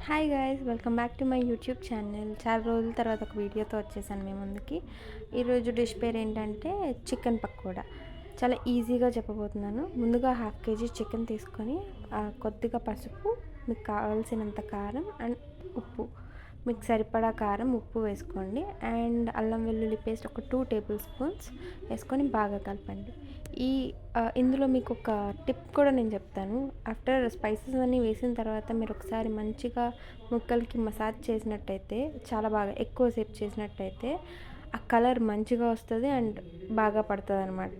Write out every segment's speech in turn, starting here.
Hi guys, welcome back to my YouTube channel. చాలా రోజుల తర్వాత ఒక వీడియోతో వచ్చేసాను మీ ముందుకి. ఈరోజు డిష్ పేరు ఏంటంటే చికెన్ పకోడా. చాలా ఈజీగా చెప్పబోతున్నాను. ముందుగా 1/2 kg చికెన్ తీసుకొని కొద్దిగా పసుపు, మీకు కావాల్సినంత కారం అండ్ ఉప్పు, మీకు సరిపడా కారం ఉప్పు వేసుకోండి. అండ్ అల్లం వెల్లుల్లి పేస్ట్ ఒక 2 టేబుల్ స్పూన్స్ వేసుకొని బాగా కలపండి. ఇందులో మీకు ఒక టిప్ కూడా నేను చెప్తాను. ఆఫ్టర్ స్పైసెస్ అన్నీ వేసిన తర్వాత మీరు ఒకసారి మంచిగా ముక్కలకి మసాజ్ చేసినట్టయితే, చాలా బాగా ఎక్కువసేపు చేసినట్టయితే ఆ కలర్ మంచిగా వస్తుంది అండ్ బాగా పడుతుంది అనమాట.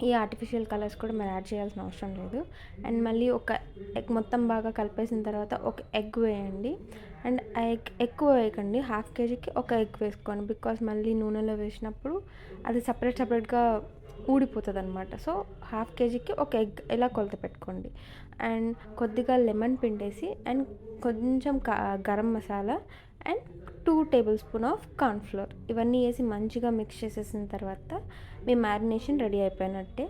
ఈ ఆర్టిఫిషియల్ కలర్స్ కూడా మీరు యాడ్ చేయాల్సిన అవసరం లేదు. అండ్ మళ్ళీ ఒక ఎగ్ మొత్తం బాగా కలిపేసిన తర్వాత ఒక ఎగ్ వేయండి. అండ్ ఆ ఎగ్ ఎక్కువ వేయకండి, 1/2 kgకి ఒక ఎగ్ వేసుకోండి. బికాస్ మళ్ళీ నూనెలో వేసినప్పుడు అది సపరేట్గా ఊడిపోతుంది అనమాట. సో 1/2 kgకి ఒక ఎగ్ ఇలా కొలత పెట్టుకోండి. అండ్ కొద్దిగా లెమన్ పిండేసి అండ్ కొంచెం garam masala and 2 table spoon of cornflour ఇవన్నీ వేసి మంచిగా మిక్స్ చేసేసిన తర్వాత మీ మ్యారినేషన్ రెడీ అయిపోయినట్టే.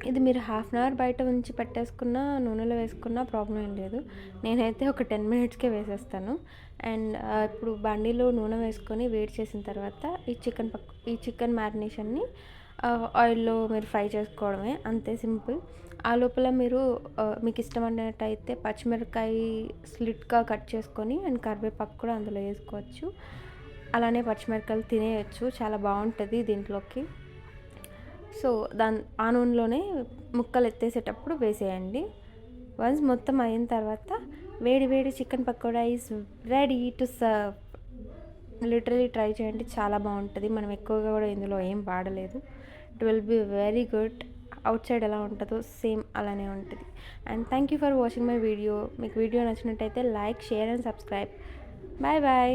ఇది మీరు 1/2 అవర్ బయట ఉంచి పెట్టేసుకున్న, నూనెలో వేసుకున్న ప్రాబ్లం ఏం లేదు. నేనైతే ఒక 10 minutesకే వేసేస్తాను. అండ్ ఇప్పుడు బండిలో నూనె వేసుకొని వేడి చేసిన తర్వాత ఈ చికెన్ మ్యారినేషన్ని ఆయిల్లో మీరు ఫ్రై చేసుకోవడమే, అంతే సింపుల్. ఆ లోపల మీరు మీకు ఇష్టమైనట్టయితే పచ్చిమిరపకాయ స్లిట్గా కట్ చేసుకొని అండ్ కరివేపాకు కూడా అందులో వేసుకోవచ్చు. అలానే పచ్చిమిరపకాయలు తినేయచ్చు, చాలా బాగుంటుంది దీంట్లోకి. సో ఆ నూనెలోనే ముక్కలు ఎత్తేసేటప్పుడు వేసేయండి. వన్స్ మొత్తం అయిన తర్వాత వేడి chicken pakora is ready to serve. Literally try చేయండి, చాలా బాగుంటుంది. మనం ఎక్కువగా కూడా ఇందులో ఏం వాడలేదు. It will be very good. Outside ఎలా ఉంటుందో సేమ్ అలానే ఉంటుంది. And thank you for watching my video. మీకు వీడియో నచ్చినట్టయితే like, share and subscribe. Bye bye.